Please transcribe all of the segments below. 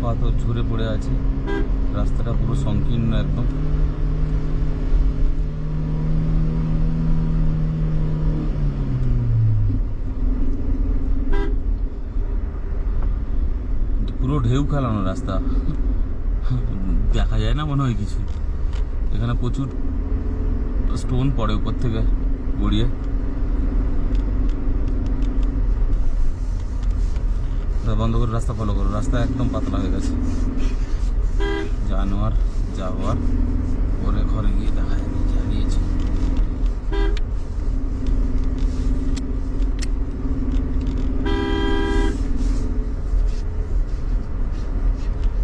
পাথর ঝরে পড়ে আছে, রাস্তাটা পুরো সংকীর্ণ একদম। পুরো ঢেউ খেলানো রাস্তা, দেখা যায় না মনে হয় কিছু। এখানে প্রচুর স্টোন পড়ে উপর থেকে গড়িয়ে। বন্ধ করে রাস্তা ফলো করো, রাস্তা একদম পাতলা হয়ে গেছে। জানোয়ার যা হওয়ার, পরে ঘরে গিয়ে দেখা যাবে যে হারিয়েছে।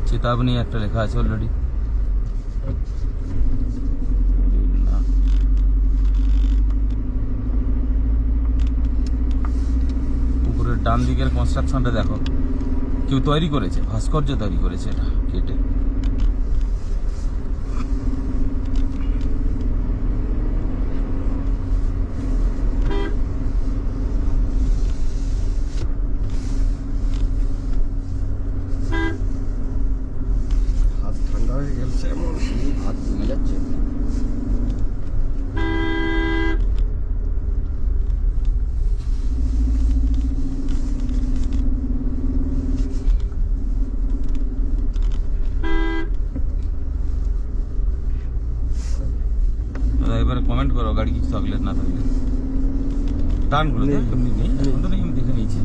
চেতাবনী একটা লেখা আছে অলরেডি। উপরের ডান দিকের কনস্ট্রাকশনটা দেখো, কেউ তৈরি করেছে, ভাস্কর্য তৈরি করেছে এটা কেটে। হাত ঠান্ডা হয়ে গেছে, এমন হাত কমে যাচ্ছে। এবারে কমেন্ট করো গাড়ি কিছু থাকলে না থাকলে। টার্ন করে এমনি নেই, এখন তো নেই, আমি দেখে নিয়েছি।